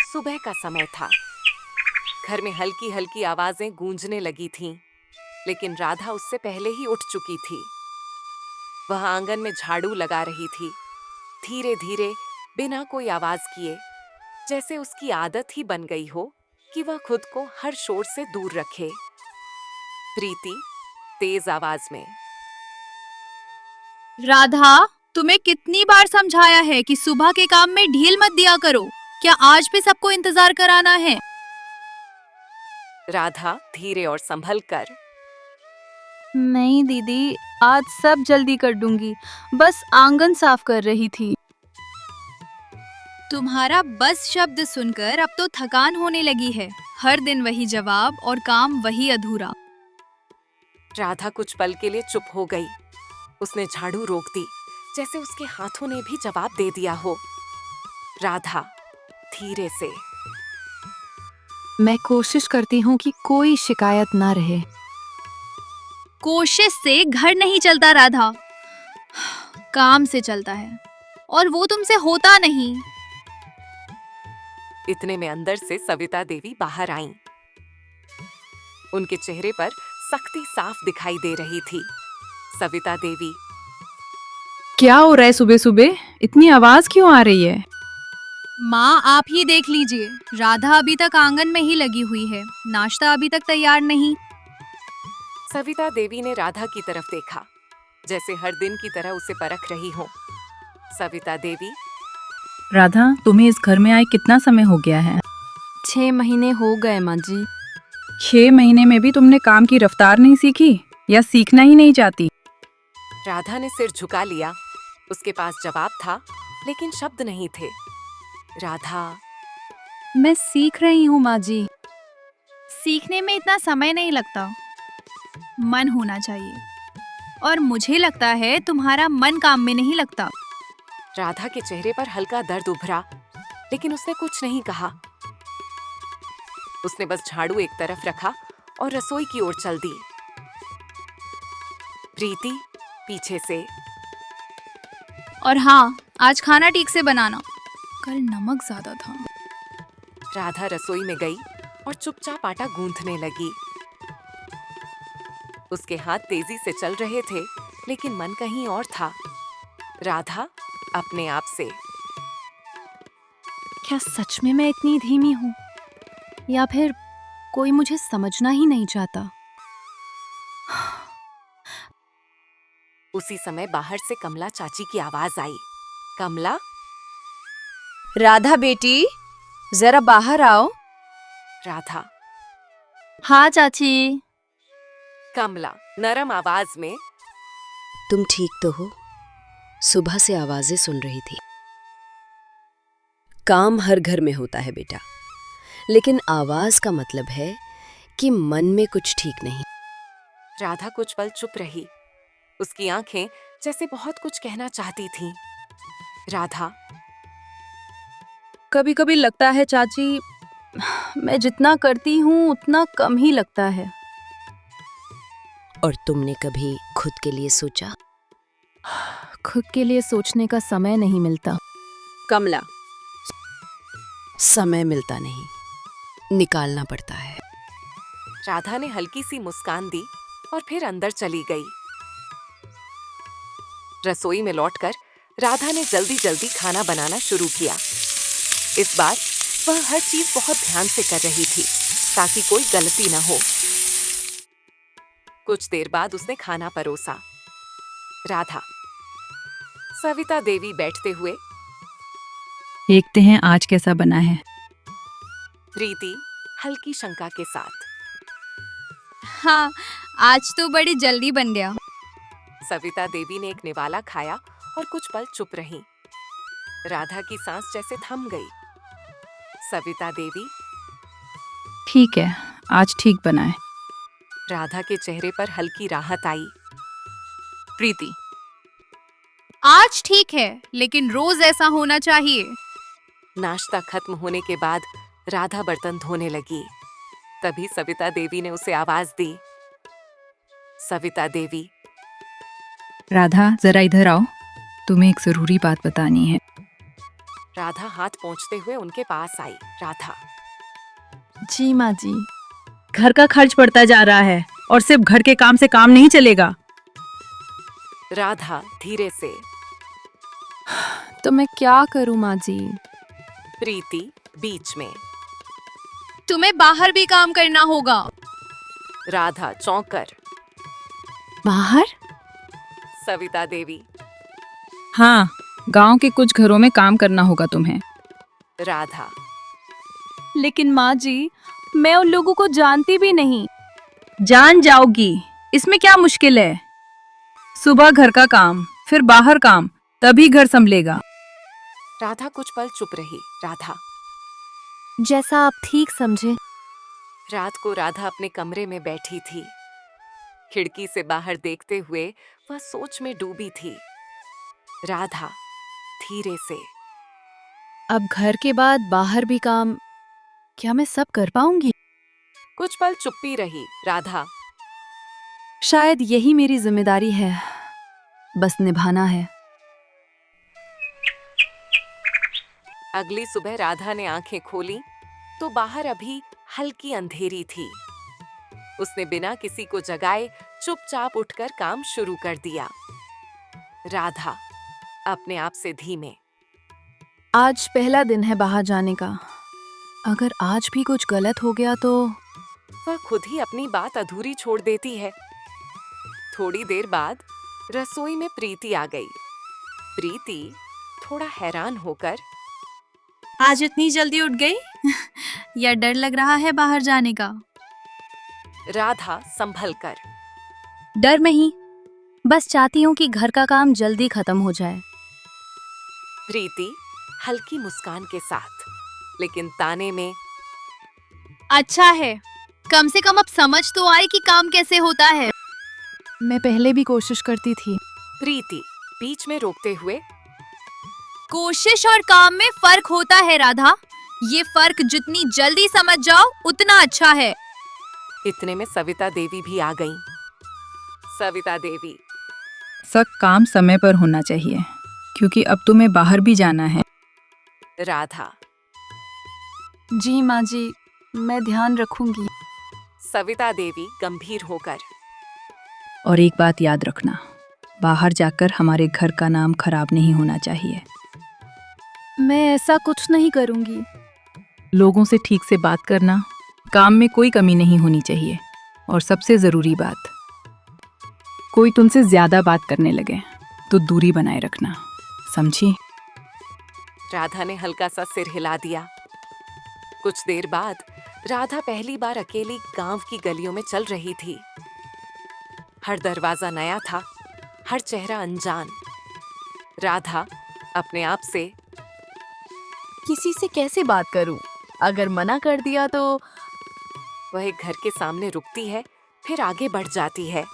सुबह का समय था। घर में हल्की हल्की आवाजें गूंजने लगी थीं, लेकिन राधा उससे पहले ही उठ चुकी थी। वह आंगन में झाड़ू लगा रही थी, धीरे धीरे, बिना कोई आवाज किए, जैसे उसकी आदत ही बन गई हो कि वह खुद को हर शोर से दूर रखे। प्रीति तेज आवाज में, राधा, तुम्हें कितनी बार समझाया है कि सुबह के काम में ढील मत दिया करो। क्या आज भी सबको इंतजार कराना है? राधा धीरे और संभल कर, नहीं दीदी, आज सब जल्दी कर दूंगी। बस आंगन साफ कर रही थी। तुम्हारा बस शब्द सुनकर अब तो थकान होने लगी है। हर दिन वही जवाब और काम वही अधूरा। राधा कुछ पल के लिए चुप हो गई। उसने झाड़ू रोक दी, जैसे उसके हाथों ने भी जवाब दे दिया हो। राधा धीरे से, मैं कोशिश करती हूँ कि कोई शिकायत ना रहे। कोशिश से घर नहीं चलता राधा, काम से चलता है, और वो तुमसे होता नहीं। इतने में अंदर से सविता देवी बाहर आईं। उनके चेहरे पर सख्ती साफ दिखाई दे रही थी। सविता देवी, क्या हो रहा है सुबह सुबह? इतनी आवाज क्यों आ रही है? माँ, आप ही देख लीजिए, राधा अभी तक आंगन में ही लगी हुई है। नाश्ता अभी तक तैयार नहीं। सविता देवी ने राधा की तरफ देखा, जैसे हर दिन की तरह उसे परख रही हो। सविता देवी, राधा, तुम्हें इस घर में आए कितना समय हो गया है? 6 महीने हो गए माँ जी। 6 महीने में भी तुमने काम की रफ्तार नहीं सीखी या सीखना ही नहीं चाहती? राधा ने सिर झुका लिया। उसके पास जवाब था, लेकिन शब्द नहीं थे। राधा, मैं सीख रही हूँ माँ जी। सीखने में इतना समय नहीं लगता, मन होना चाहिए। और मुझे लगता है तुम्हारा मन काम में नहीं लगता। राधा के चेहरे पर हल्का दर्द उभरा, लेकिन उसने कुछ नहीं कहा। उसने बस झाड़ू एक तरफ रखा और रसोई की ओर चल दी। प्रीति पीछे से, और हाँ, आज खाना ठीक से बनाना, कल नमक ज्यादा था। राधा रसोई में गई और चुपचाप आटा गूंथने लगी। उसके हाथ तेजी से चल रहे थे, लेकिन मन कहीं और था। राधा अपने आप से, क्या सच में मैं इतनी धीमी हूँ, या फिर कोई मुझे समझना ही नहीं चाहता? उसी समय बाहर से कमला चाची की आवाज आई। कमला, राधा बेटी, जरा बाहर आओ। राधा, हाँ चाची। कमला नरम आवाज में, तुम ठीक तो हो? सुबह से आवाजें सुन रही थी। काम हर घर में होता है बेटा, लेकिन आवाज का मतलब है कि मन में कुछ ठीक नहीं। राधा कुछ पल चुप रही। उसकी आंखें जैसे बहुत कुछ कहना चाहती थीं। राधा, कभी कभी लगता है चाची, मैं जितना करती हूँ उतना कम ही लगता है। और तुमने कभी खुद के लिए सोचा? खुद के लिए सोचने का समय नहीं मिलता। कमला, समय मिलता नहीं, निकालना पड़ता है। राधा ने हल्की सी मुस्कान दी और फिर अंदर चली गई। रसोई में लौटकर राधा ने जल्दी जल्दी खाना बनाना शुरू किया। इस बार वह हर चीज बहुत ध्यान से कर रही थी, ताकि कोई गलती न हो। कुछ देर बाद उसने खाना परोसा। राधा, सविता देवी बैठते हुए, देखते हैं आज कैसा बना है। प्रीति हल्की शंका के साथ, हाँ, आज तो बड़ी जल्दी बन गया। सविता देवी ने एक निवाला खाया और कुछ पल चुप रहीं। राधा की सांस जैसे थम गई। सविता देवी, ठीक है, आज ठीक बना है। राधा के चेहरे पर हल्की राहत आई। प्रीति, आज ठीक है, लेकिन रोज ऐसा होना चाहिए। नाश्ता खत्म होने के बाद राधा बर्तन धोने लगी। तभी सविता देवी ने उसे आवाज दी। सविता देवी, राधा, जरा इधर आओ, तुम्हें एक जरूरी बात बतानी है। राधा हाथ पोंछते हुए उनके पास आई। राधा, जी माँ जी, घर का खर्च बढ़ता जा रहा है और सिर्फ घर के काम से काम नहीं चलेगा। राधा धीरे से। तो मैं क्या करूं माँ जी? प्रीति बीच में। तुम्हें बाहर भी काम करना होगा। राधा चौंकर। बाहर? सविता देवी। हाँ, गांव के कुछ घरों में काम करना होगा तुम्हें। राधा, लेकिन माँ जी, मैं उन लोगों को जानती भी नहीं। जान जाओगी, इसमें क्या मुश्किल है। सुबह घर का काम, फिर बाहर काम, तभी घर संभलेगा। राधा कुछ पल चुप रही। राधा। जैसा आप ठीक समझे। रात को राधा अपने कमरे में बैठी थी। खिड़की से बाहर देखते हुए वह सोच में डूबी थी। राधा धीरे से। अब घर के बाद बाहर भी काम, क्या मैं सब कर पाऊंगी? कुछ पल चुप्पी रही। राधा, शायद यही मेरी जिम्मेदारी है, बस निभाना है। अगली सुबह राधा ने आंखें खोली तो बाहर अभी हल्की अंधेरी थी। उसने बिना किसी को जगाए चुपचाप उठकर काम शुरू कर दिया। राधा अपने आप से धीमे। आज पहला दिन है बाहर जाने का। अगर आज भी कुछ गलत हो गया तो? वह खुद ही अपनी बात अधूरी छोड़ देती है। थोड़ी देर बाद रसोई में प्रीति आ गई। प्रीति थोड़ा हैरान होकर, आज इतनी जल्दी उठ गई? या डर लग रहा है बाहर जाने का? राधा संभल कर, डर नहीं, बस चाहती हूँ कि घर का काम जल्दी खत्म हो जाए। प्रीति हल्की मुस्कान के साथ, लेकिन ताने में। अच्छा है, कम से कम अब समझ तो आए कि काम कैसे होता है। मैं पहले भी कोशिश करती थी। प्रीति बीच में रोकते हुए, कोशिश और काम में फर्क होता है राधा। ये फर्क जितनी जल्दी समझ जाओ उतना अच्छा है। इतने में सविता देवी भी आ गईं। सविता देवी, सब काम समय पर होना चाहिए, क्योंकि अब तुम्हें बाहर भी जाना है। राधा, जी माँ जी, मैं ध्यान रखूंगी। सविता देवी गंभीर होकर, और एक बात याद रखना, बाहर जाकर हमारे घर का नाम खराब नहीं होना चाहिए। मैं ऐसा कुछ नहीं करूंगी। लोगों से ठीक से बात करना, काम में कोई कमी नहीं होनी चाहिए। और सबसे ज़रूरी बात, कोई तुमसे ज़्यादा बात करने लगे तो दूरी बनाए रखना, समझी? राधा ने हल्का सा सिर हिला दिया। कुछ देर बाद राधा पहली बार अकेली गांव की गलियों में चल रही थी। हर दरवाजा नया था, हर चेहरा अनजान। राधा अपने आप से, किसी से कैसे बात करूं? अगर मना कर दिया तो? वह एक घर के सामने रुकती है, फिर आगे बढ़ जाती है।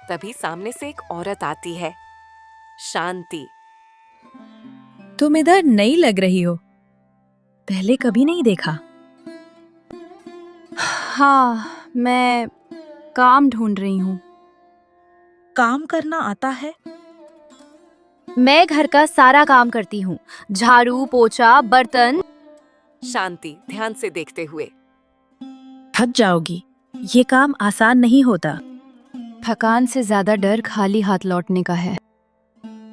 तभी सामने से एक औरत आती है, शांति। तुम इधर नई लग रही हो, पहले कभी नहीं देखा। हाँ, मैं काम ढूंढ रही हूँ। काम करना आता है? मैं घर का सारा काम करती हूँ, झाड़ू, पोछा, बर्तन। शांति ध्यान से देखते हुए, थक जाओगी, ये काम आसान नहीं होता। थकान से ज्यादा डर खाली हाथ लौटने का है।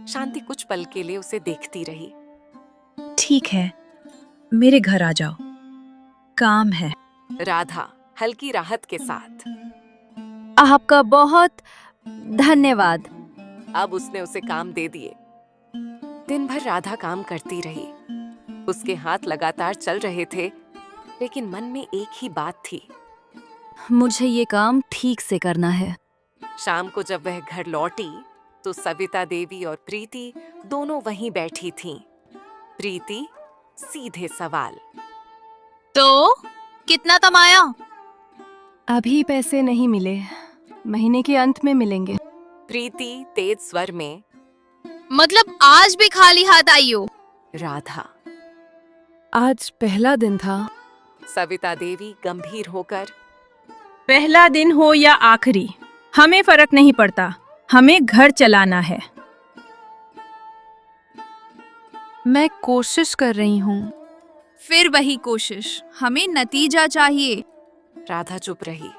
शांति कुछ पल के लिए उसे देखती रही। ठीक है, मेरे घर आ जाओ, काम है। राधा हल्की राहत के साथ, आपका बहुत धन्यवाद। अब उसने उसे काम दे दिए। दिन भर राधा काम करती रही। उसके हाथ लगातार चल रहे थे, लेकिन मन में एक ही बात थी, मुझे ये काम ठीक से करना है। शाम को जब वह घर लौटी तो सविता देवी और प्रीति दोनों वहीं बैठी थीं। प्रीति सीधे सवाल, तो कितना कमाया? अभी पैसे नहीं मिले, महीने के अंत में मिलेंगे। प्रीति तेज स्वर में। मतलब आज भी खाली हाथ आई हो? राधा, आज पहला दिन था। सविता देवी गंभीर होकर, पहला दिन हो या आखिरी, हमें फर्क नहीं पड़ता, हमें घर चलाना है। मैं कोशिश कर रही हूँ। फिर वही कोशिश, हमें नतीजा चाहिए। राधा चुप रही।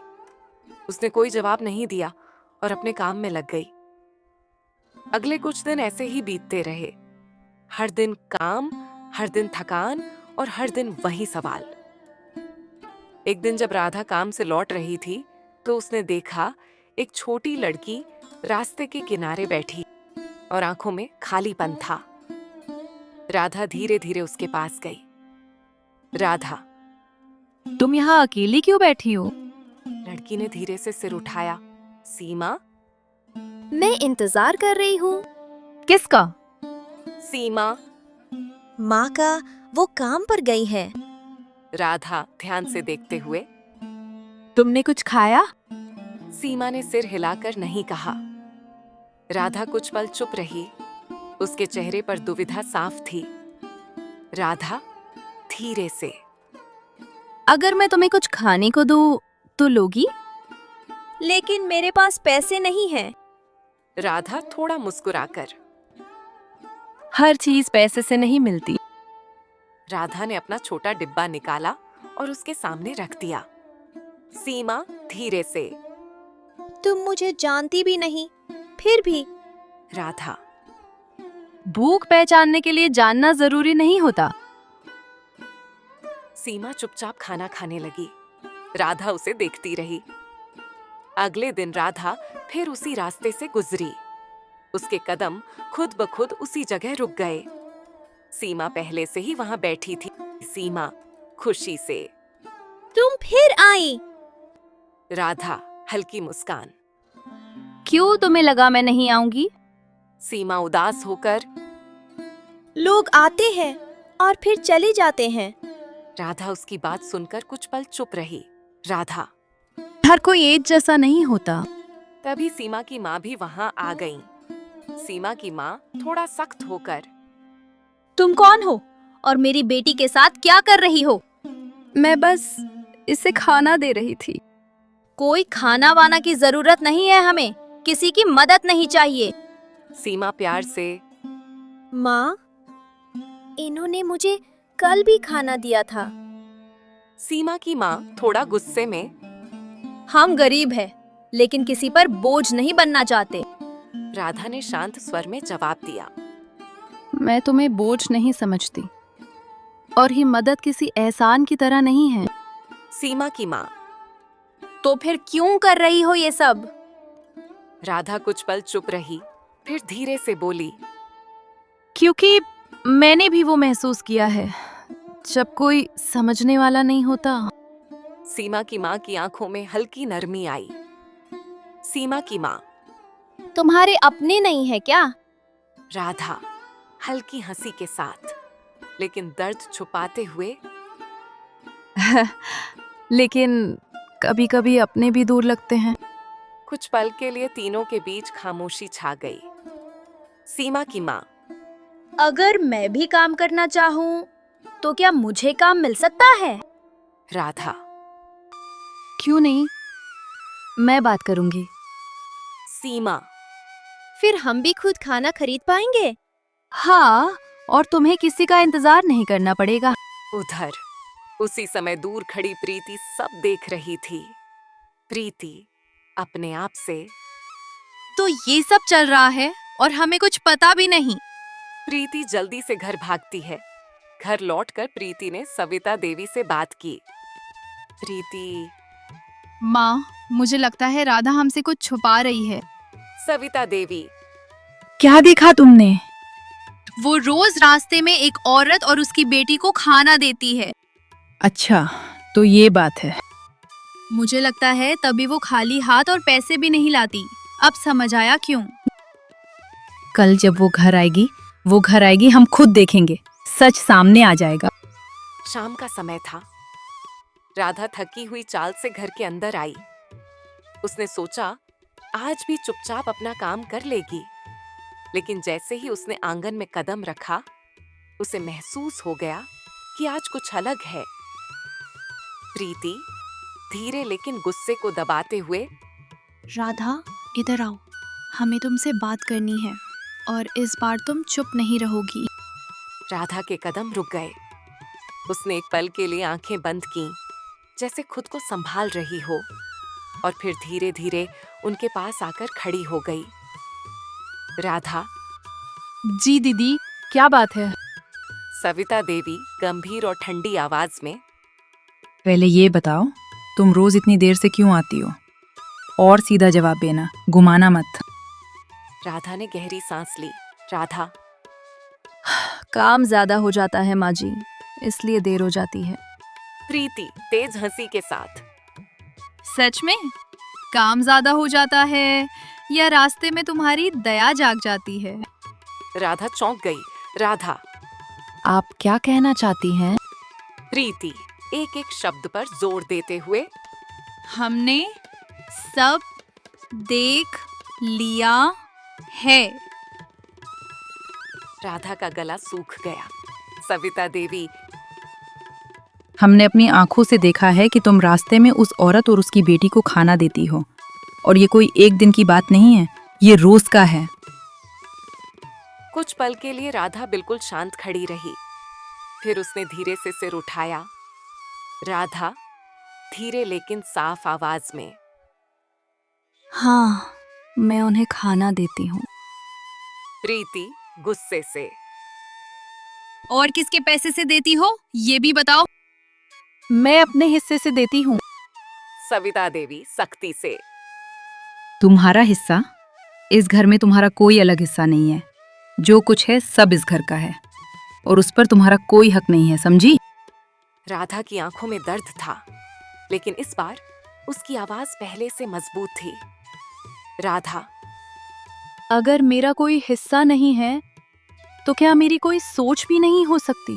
उसने कोई जवाब नहीं दिया और अपने काम में लग गई। अगले कुछ दिन ऐसे ही बीतते रहे। हर दिन काम, हर दिन थकान और हर दिन वही सवाल। एक दिन जब राधा काम से लौट रही थी तो उसने देखा एक छोटी लड़की रास्ते के किनारे बैठी और आंखों में खालीपन था। राधा धीरे धीरे उसके पास गई। राधा, तुम यहाँ अकेली क्यों बैठी हो? लड़की ने धीरे से सिर उठाया। सीमा? मैं इंतजार कर रही हूँ। किसका? सीमा। माँ का, वो काम पर गई है। राधा ध्यान से देखते हुए। तुमने कुछ खाया? सीमा ने सिर हिलाकर नहीं कहा। राधा कुछ पल चुप रही। उसके चेहरे पर दुविधा साफ थी। राधा धीरे से, अगर मैं तुम्हें कुछ खाने को दूं तो लोगी? लेकिन मेरे पास पैसे नहीं हैं। राधा थोड़ा मुस्कुराकर। हर चीज पैसे से नहीं मिलती। राधा ने अपना छोटा डिब्बा निकाला और उसके सामने रख दिया। सीमा धीरे से। तुम मुझे जानती भी नहीं, फिर भी। राधा। भूख पहचानने के लिए जानना जरूरी नहीं होता। सीमा चुपचाप खाना खाने लगी। राधा उसे देखती रही। अगले दिन राधा फिर उसी रास्ते से गुजरी। उसके कदम खुद ब खुद उसी जगह रुक गए। सीमा पहले से ही वहां बैठी थी। सीमा खुशी से। तुम फिर आई। राधा हल्की मुस्कान। क्यों तुम्हें लगा मैं नहीं आऊंगी? सीमा उदास होकर। लोग आते हैं और फिर चले जाते हैं। राधा उसकी बात सुनकर कुछ पल चुप रही। राधा। हर कोई एक जैसा नहीं होता। तभी सीमा की माँ भी वहां आ गईं। सीमा की माँ थोड़ा सख्त होकर। तुम कौन हो और मेरी बेटी के साथ क्या कर रही हो? मैं बस इसे खाना दे रही थी। कोई खाना वाना की जरूरत नहीं है हमें। किसी की मदद नहीं चाहिए। सीमा प्यार से। माँ, इन्होंने मुझे कल भी खाना दिया था। सीमा की माँ थोड़ा गुस्से में। हम गरीब हैं, लेकिन किसी पर बोझ नहीं बनना चाहते। राधा ने शांत स्वर में जवाब दिया। मैं तुम्हें बोझ नहीं समझती और ये मदद किसी एहसान की तरह नहीं है। सीमा की माँ। तो फिर क्यों कर रही हो ये सब? राधा कुछ पल चुप रही, फिर धीरे से बोली। क्योंकि मैंने भी वो महसूस किया है जब कोई समझने वाला नहीं होता। सीमा की माँ की आंखों में हल्की नरमी आई। सीमा की माँ। तुम्हारे अपने नहीं है क्या? राधा हल्की हंसी के साथ, लेकिन दर्द छुपाते हुए। लेकिन कभी कभी अपने भी दूर लगते हैं। कुछ पल के लिए तीनों के बीच खामोशी छा गई। सीमा की माँ। अगर मैं भी काम करना चाहूँ तो क्या मुझे काम मिल सकता है? राधा। क्यों नहीं, मैं बात करूंगी। सीमा। फिर हम भी खुद खाना खरीद पाएंगे। हाँ, और तुम्हें किसी का इंतजार नहीं करना पड़ेगा। उधर उसी समय दूर खड़ी प्रीति सब देख रही थी। प्रीति अपने आप से। तो ये सब चल रहा है और हमें कुछ पता भी नहीं। प्रीति जल्दी से घर भागती है। घर लौटकर प्रीति ने सविता देवी से बात की। प्रीति। माँ, मुझे लगता है राधा हमसे कुछ छुपा रही है। सविता देवी। क्या देखा तुमने? वो रोज रास्ते में एक औरत और उसकी बेटी को खाना देती है। अच्छा, तो ये बात है। मुझे लगता है तभी वो खाली हाथ और पैसे भी नहीं लाती। अब समझ आया क्यों। कल जब वो घर आएगी हम खुद देखेंगे, सच सामने आ जाएगा। शाम का समय था। राधा थकी हुई चाल से घर के अंदर आई। उसने सोचा आज भी चुपचाप अपना काम कर लेगी, लेकिन जैसे ही उसने आंगन में कदम रखा, उसे महसूस हो गया कि आज कुछ अलग है। प्रीति धीरे लेकिन गुस्से को दबाते हुए। राधा, इधर आओ, हमें तुमसे बात करनी है और इस बार तुम चुप नहीं रहोगी। राधा के कदम रुक गए। उसने एक पल के लिए आंखें बंद की, जैसे खुद को संभाल रही हो, और फिर धीरे धीरे उनके पास आकर खड़ी हो गई। राधा, जी दीदी, क्या बात है? सविता देवी गंभीर और ठंडी आवाज में, पहले ये बताओ, तुम रोज इतनी देर से क्यों आती हो? और सीधा जवाब देना, घुमाना मत। राधा ने गहरी सांस ली। राधा, काम ज्यादा हो जाता है माँ जी, इसलिए देर हो जाती है। प्रीति तेज हंसी के साथ, सच में? काम ज्यादा हो जाता है या रास्ते में तुम्हारी दया जाग जाती है? राधा चौंक गई। राधा, आप क्या कहना चाहती हैं? प्रीति एक एक शब्द पर जोर देते हुए, हमने सब देख लिया है। राधा का गला सूख गया। सविता देवी, हमने अपनी आंखों से देखा है कि तुम रास्ते में उस औरत और उसकी बेटी को खाना देती हो, और ये कोई एक दिन की बात नहीं है, ये रोज का है। कुछ पल के लिए राधा बिल्कुल शांत खड़ी रही। फिर उसने धीरे से सिर उठाया। राधा धीरे लेकिन साफ आवाज में, हाँ, मैं उन्हें खाना देती हूँ। प्रीति गुस्से से, और किसके पैसे से देती हो, ये भी बताओ। मैं अपने हिस्से से देती हूँ। सविता देवी सख्ती से, तुम्हारा हिस्सा? इस घर में तुम्हारा कोई अलग हिस्सा नहीं है। जो कुछ है सब इस घर का है, और उस पर तुम्हारा कोई हक नहीं है, समझी? राधा की आंखों में दर्द था, लेकिन इस बार उसकी आवाज पहले से मजबूत थी। राधा, अगर मेरा कोई हिस्सा नहीं है तो क्या मेरी कोई सोच भी नहीं हो सकती?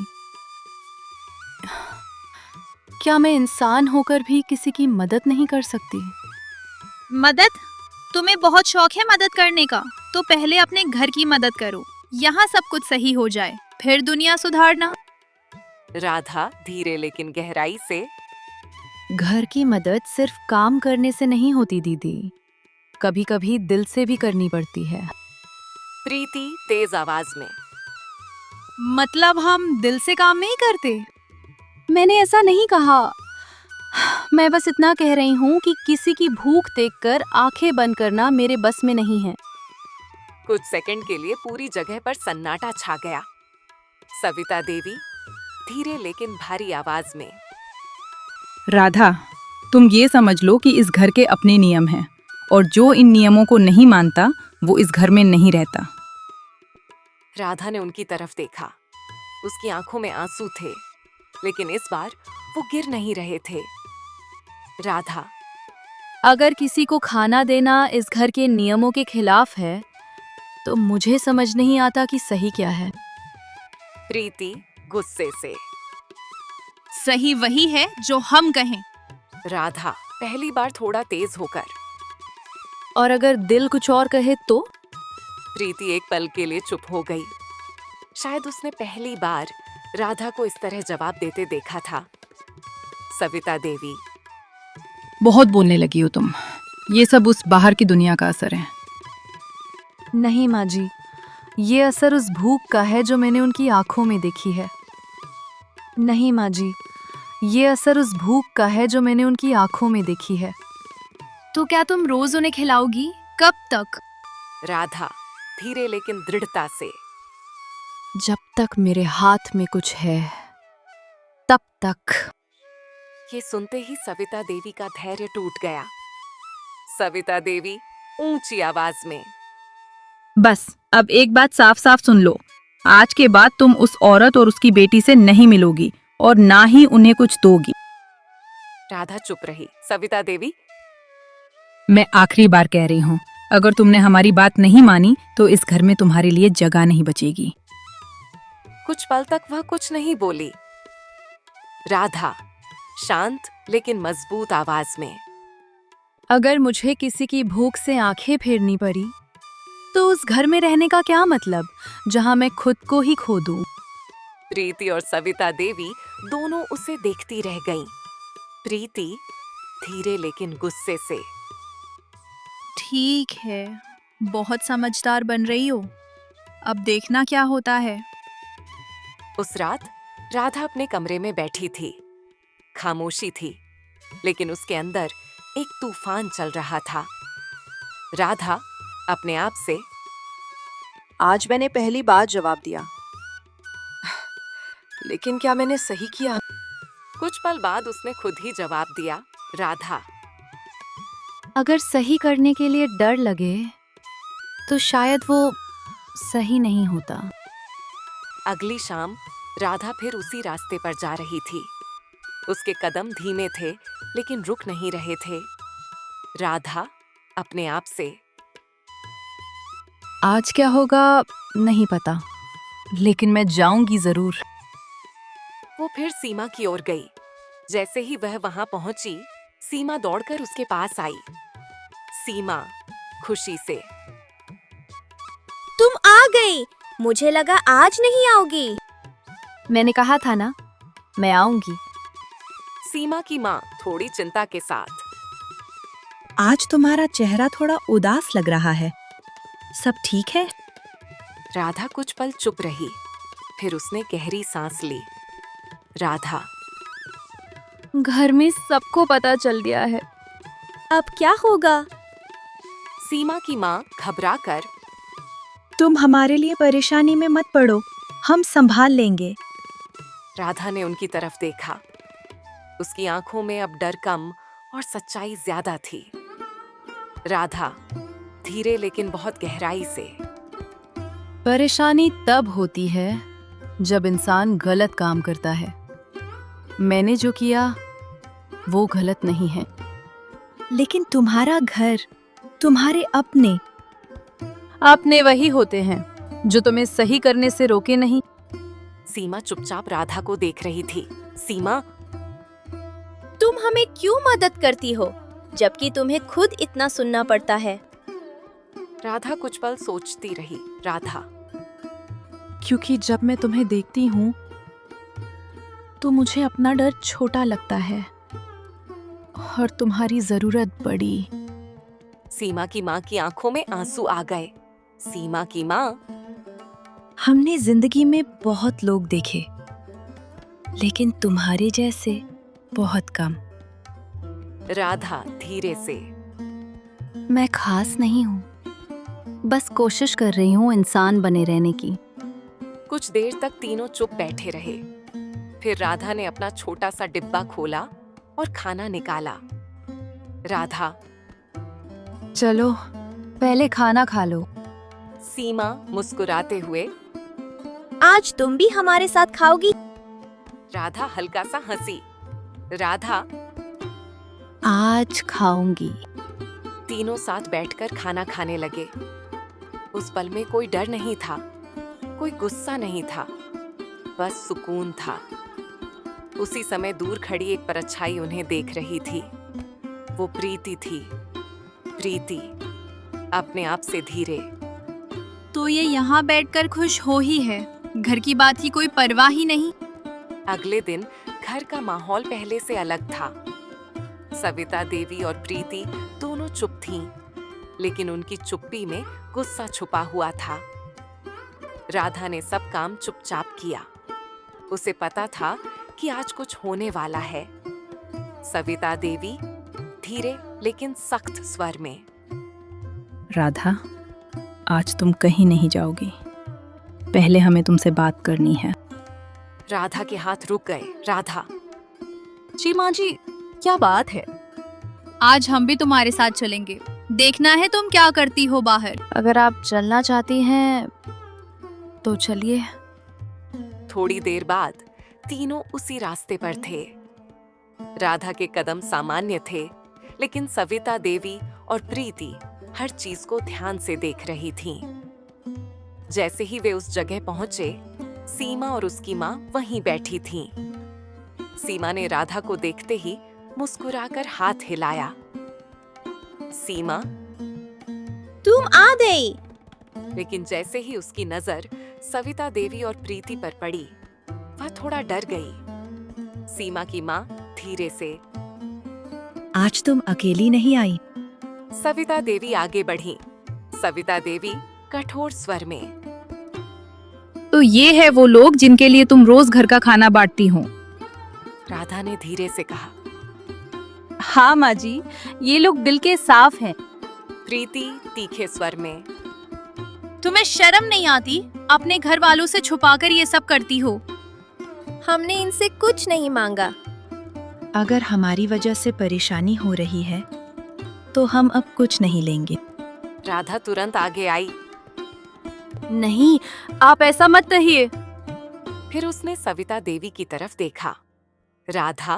क्या मैं इंसान होकर भी किसी की मदद नहीं कर सकती? मदद? तुम्हें बहुत शौक है मदद करने का, तो पहले अपने घर की मदद करो, यहाँ सब कुछ सही हो जाए, फिर दुनिया सुधारना। राधा धीरे लेकिन गहराई से, घर की मदद सिर्फ काम करने से नहीं होती दीदी, कभी कभी दिल से भी करनी पड़ती है। प्रीति तेज आवाज में, मतलब हम दिल से काम नहीं करते? मैंने ऐसा नहीं कहा। मैं बस इतना कह रही हूँ कि किसी की भूख देखकर आंखें बंद करना मेरे बस में नहीं है। कुछ सेकंड के लिए पूरी जगह पर सन्नाटा छा गया। सविता देवी धीरे लेकिन भारी आवाज में, राधा, तुम ये समझ लो कि इस घर के अपने नियम हैं, और जो इन नियमों को नहीं मानता वो इस घर में नहीं रहता। राधा ने उनकी तरफ देखा। उसकी आंखों में आंसू थे, लेकिन इस बार वो गिर नहीं रहे थे। राधा, अगर किसी को खाना देना इस घर के नियमों के खिलाफ है तो मुझे समझ नहीं आता कि सही क्या है। प्रीति गुस्से से, सही वही है जो हम कहें। राधा पहली बार थोड़ा तेज होकर, और अगर दिल कुछ और कहे तो? प्रीति एक पल के लिए चुप हो गई। शायद उसने पहली बार राधा को इस तरह जवाब देते देखा था। सविता देवी, बहुत बोलने लगी हो तुम। ये सब उस बाहर की दुनिया का असर है। नहीं माँ जी, ये असर उस भूख का है जो मैंने उनकी आंखों में देखी है। नहीं माँ जी, ये असर उस भूख का है जो मैंने उनकी आंखों में देखी है। तो क्या तुम रोज उन्हें खिलाओगी? कब तक? राधा धीरे लेकिन दृढ़ता से, जब तक मेरे हाथ में कुछ है तब तक। ये सुनते ही सविता देवी का धैर्य टूट गया। सविता देवी ऊंची आवाज में, बस अब एक बात साफ साफ सुन लो, आज के बाद तुम उस औरत और उसकी बेटी से नहीं मिलोगी और ना ही उन्हें कुछ दोगी। राधा चुप रही। सविता देवी, मैं आखिरी बार कह रही हूँ, अगर तुमने हमारी बात नहीं मानी तो इस घर में तुम्हारे लिए जगह नहीं बचेगी। कुछ पल तक वह कुछ नहीं बोली। राधा शांत लेकिन मजबूत आवाज में, अगर मुझे किसी की भूख से आंखें फेरनी पड़ी तो उस घर में रहने का क्या मतलब, जहां मैं खुद को ही खो दूं। प्रीति और सविता देवी दोनों उसे देखती रह गईं। प्रीति धीरे लेकिन गुस्से से, ठीक है, बहुत समझदार बन रही हो, अब देखना क्या होता है। उस रात राधा अपने कमरे में बैठी थी। खामोशी थी, लेकिन उसके अंदर एक तूफान चल रहा था। राधा अपने आप से, आज मैंने पहली बार जवाब दिया, लेकिन क्या मैंने सही किया? कुछ पल बाद उसने खुद ही जवाब दिया, राधा। अगर सही करने के लिए डर लगे तो शायद वो सही नहीं होता। अगली शाम राधा फिर उसी रास्ते पर जा रही थी। उसके कदम धीमे थे, लेकिन रुक नहीं रहे थे। राधा अपने आप से, आज क्या होगा नहीं पता, लेकिन मैं जाऊंगी जरूर। वो फिर सीमा की ओर गई। जैसे ही वह वहां पहुंची, सीमा दौड़कर उसके पास आई। सीमा खुशी से, तुम आ गई। मुझे लगा आज नहीं आओगी। मैंने कहा था ना, मैं आऊंगी। सीमा की माँ थोड़ी चिंता के साथ, आज तुम्हारा चेहरा थोड़ा उदास लग रहा है। सब ठीक है? राधा कुछ पल चुप रही, फिर उसने गहरी सांस ली। राधा, घर में सबको पता चल गया है। अब क्या होगा? सीमा की माँ घबराकर, तुम हमारे लिए परेशानी में मत पड़ो, हम संभाल लेंगे। राधा ने उनकी तरफ देखा। उसकी आंखों में अब डर कम और सच्चाई ज्यादा थी। राधा धीरे लेकिन बहुत गहराई से, परेशानी तब होती है जब इंसान गलत काम करता है। मैंने जो किया वो गलत नहीं है। लेकिन तुम्हारा घर, तुम्हारे अपने वही होते हैं जो तुम्हें सही करने से रोके नहीं। सीमा चुपचाप राधा को देख रही थी। सीमा, तुम हमें क्यों मदद करती हो, जबकि तुम्हें खुद इतना सुनना पड़ता है? राधा कुछ पल सोचती रही। राधा, क्योंकि जब मैं तुम्हें देखती हूँ तो मुझे अपना डर छोटा लगता है और तुम्हारी जरूरत बड़ी। सीमा की माँ की आंखों में आंसू आ गए। सीमा की माँ, हमने जिंदगी में बहुत लोग देखे, लेकिन तुम्हारे जैसे बहुत कम। राधा धीरे से, मैं खास नहीं हूँ, बस कोशिश कर रही हूँ इंसान बने रहने की। कुछ देर तक तीनों चुप बैठे रहे। फिर राधा ने अपना छोटा सा डिब्बा खोला और खाना निकाला। राधा, चलो पहले खाना खा लो। सीमा मुस्कुराते हुए, आज तुम भी हमारे साथ खाओगी? राधा हल्का सा हंसी। राधा, आज खाऊंगी। तीनों साथ बैठकर खाना खाने लगे। उस पल में कोई डर नहीं था, कोई गुस्सा नहीं था, बस सुकून था। उसी समय दूर खड़ी एक परछाई उन्हें देख रही थी। वो प्रीति थी। प्रीति अपने आप से धीरे, तो ये यहाँ बैठकर खुश हो ही है, घर की बात की कोई परवाह ही नहीं। अगले दिन घर का माहौल पहले से अलग था। सविता देवी और प्रीति दोनों चुप थीं, लेकिन उनकी चुप्पी में गुस्सा छुपा हुआ था। राधा ने सब काम चुपचाप किया। उसे पता था कि आज कुछ होने वाला है। सविता देवी धीरे लेकिन सख्त स्वर में, राधा, आज तुम कहीं नहीं जाओगी, पहले हमें तुमसे बात करनी है। राधा के हाथ रुक गए। राधा, जी माँ जी, क्या बात है? आज हम भी तुम्हारे साथ चलेंगे, देखना है तुम क्या करती हो बाहर। अगर आप चलना चाहती हैं तो चलिए। थोड़ी देर बाद तीनों उसी रास्ते पर थे। राधा के कदम सामान्य थे, लेकिन सविता देवी और प्रीति हर चीज को ध्यान से देख रही थीं। जैसे ही वे उस जगह पहुंचे, सीमा और उसकी माँ वहीं बैठी थीं। सीमा ने राधा को देखते ही मुस्कुराकर हाथ हिलाया। सीमा, तुम आ गई। लेकिन जैसे ही उसकी नजर सविता देवी और प्रीति पर पड़ी, वह थोड़ा डर गई। सीमा की माँ धीरे से, आज तुम अकेली नहीं आई। सविता देवी आगे बढ़ी। सविता देवी कठोर स्वर में, तो ये है वो लोग जिनके लिए तुम रोज घर का खाना बांटती हो। राधा ने धीरे से कहा। हाँ माँ जी, ये लोग दिल के साफ हैं। प्रीति तीखे स्वर में। तुम्हें शर्म नहीं आती? अपने घर वालों से छुपाकर ये सब करती हो। हमने इनसे कुछ नहीं मांगा। अगर हमारी वजह से परेशानी हो रही है तो हम अब कुछ नहीं लेंगे। राधा तुरंत आगे आई। नहीं, आप ऐसा मत कहिए। फिर उसने सविता देवी की तरफ देखा। राधा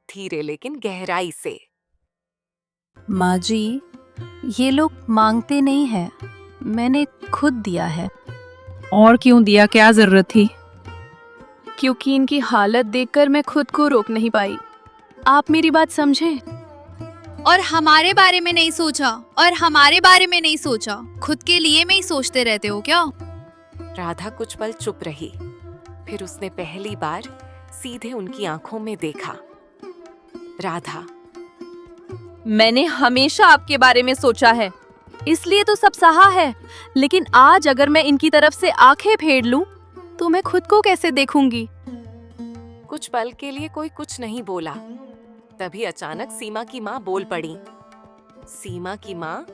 धीरे लेकिन गहराई से। माँ जी, ये लोग मांगते नहीं हैं, मैंने खुद दिया है। और क्यों दिया, क्या जरूरत थी? क्योंकि इनकी हालत देखकर मैं खुद को रोक नहीं पाई। आप मेरी बात समझे? और हमारे बारे में नहीं सोचा, और हमारे बारे में नहीं सोचा, खुद के लिए में ही सोचते रहते हो क्या? राधा कुछ पल चुप रही। फिर उसने पहली बार सीधे उनकी आंखों में देखा। राधा, मैंने हमेशा आपके बारे में सोचा है, इसलिए तो सब सहा है। लेकिन आज अगर मैं इनकी तरफ से आंखें फेर लूं, तो मैं खुद को कैसे देखूंगी? कुछ पल के लिए कोई कुछ नहीं बोला। तभी अचानक सीमा की माँ बोल पड़ी। सीमा की माँ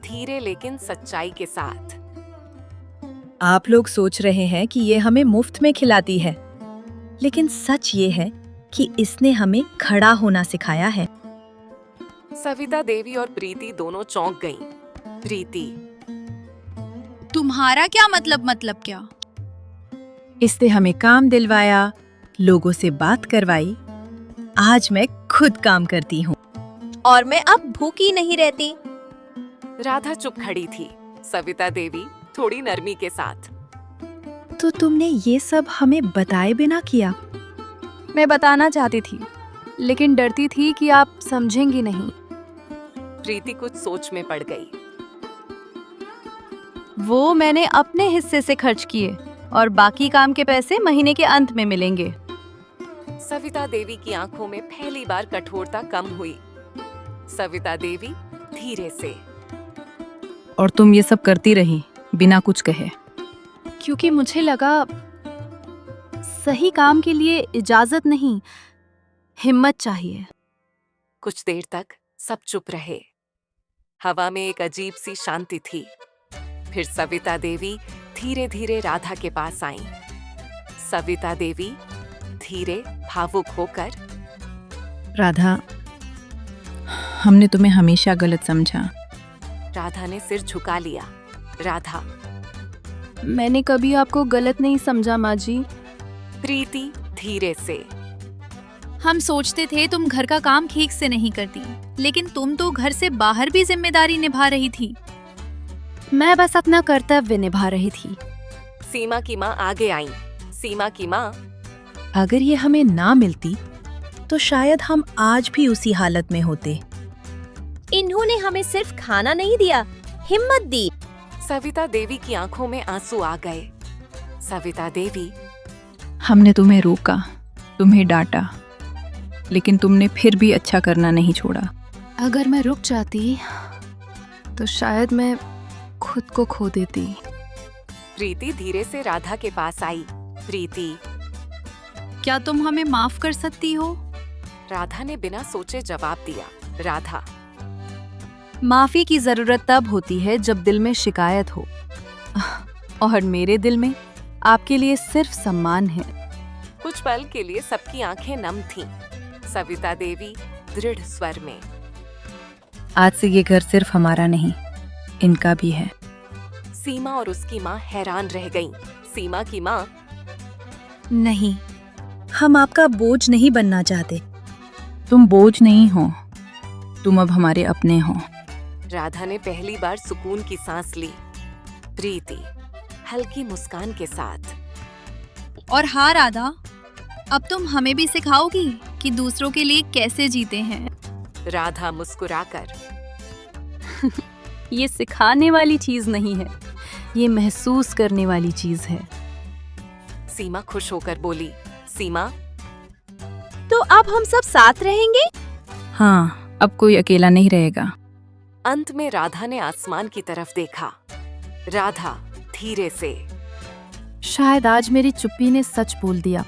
धीरे लेकिन सच्चाई के साथ। आप लोग सोच रहे हैं कि ये हमें मुफ्त में खिलाती है, लेकिन सच ये है कि इसने हमें खड़ा होना सिखाया है। सविता देवी और प्रीति दोनों चौंक गईं। प्रीति, तुम्हारा क्या मतलब क्या? इसने हमें काम दिलवाया, लोगों से बात करवाई। आज मैं खुद काम करती हूँ। और मैं अब भूखी नहीं रहती। राधा चुप खड़ी थी। सविता देवी थोड़ी नरमी के साथ। तो तुमने ये सब हमें बताए बिना किया? मैं बताना चाहती थी, लेकिन डरती थी कि आप समझेंगी नहीं। प्रीति कुछ सोच में पड़ गई। वो मैंने अपने हिस्से से खर्च किए और बाकी काम के पैसे महीने के अंत में मिलेंगे। सविता देवी की आंखों में पहली बार कठोरता कम हुई। सविता देवी धीरे से। और तुम ये सब करती रही बिना कुछ कहे? क्योंकि मुझे लगा सही काम के लिए इजाजत नहीं, हिम्मत चाहिए। कुछ देर तक सब चुप रहे। हवा में एक अजीब सी शांति थी। फिर सविता देवी धीरे धीरे राधा के पास आईं। सविता देवी धीरे भावुक होकर। राधा, हमने तुम्हें हमेशा गलत समझा। राधा ने सिर झुका लिया। राधा, मैंने कभी आपको गलत नहीं समझा माँ जी। प्रीति धीरे से। हम सोचते थे तुम घर का काम ठीक से नहीं करती, लेकिन तुम तो घर से बाहर भी जिम्मेदारी निभा रही थी। मैं बस अपना कर्तव्य निभा रही थी। सीमा की माँ आगे आईं। सीमा की माँ, अगर ये हमें ना मिलती तो शायद हम आज भी उसी हालत में होते। इन्होंने हमें सिर्फ खाना नहीं दिया, हिम्मत दी। सविता देवी की आंखों में आंसू आ गए। सविता देवी, हमने तुम्हें रोका, तुम्हें डांटा, लेकिन तुमने फिर भी अच्छा करना नहीं छोड़ा। अगर मैं रुक जाती तो शायद मैं खुद को खो देती। प्रीति धीरे से राधा के पास आई। प्रीति, क्या तुम हमें माफ कर सकती हो? राधा ने बिना सोचे जवाब दिया। राधा, माफी की जरूरत तब होती है जब दिल में शिकायत हो, और मेरे दिल में आपके लिए सिर्फ सम्मान है। कुछ पल के लिए सबकी आंखें नम थीं। सविता देवी दृढ़ स्वर में। आज से ये घर सिर्फ हमारा नहीं, इनका भी है। सीमा और उसकी माँ हैरान रह गईं। सीमा की माँ, नहीं, हम आपका बोझ नहीं बनना चाहते। तुम बोझ नहीं हो, तुम अब हमारे अपने हो। राधा ने पहली बार सुकून की सांस ली। प्रीति हल्की मुस्कान के साथ। और हाँ राधा, अब तुम हमें भी सिखाओगी कि दूसरों के लिए कैसे जीते हैं। राधा मुस्कुराकर। ये सिखाने वाली चीज नहीं है, ये महसूस करने वाली चीज है। सीमा खुश होकर बोली। सीमा, तो अब हम सब साथ रहेंगे? हाँ, अब कोई अकेला नहीं रहेगा। अंत में राधा ने आसमान की तरफ देखा। राधा धीरे से। शायद आज मेरी चुप्पी ने सच बोल दिया।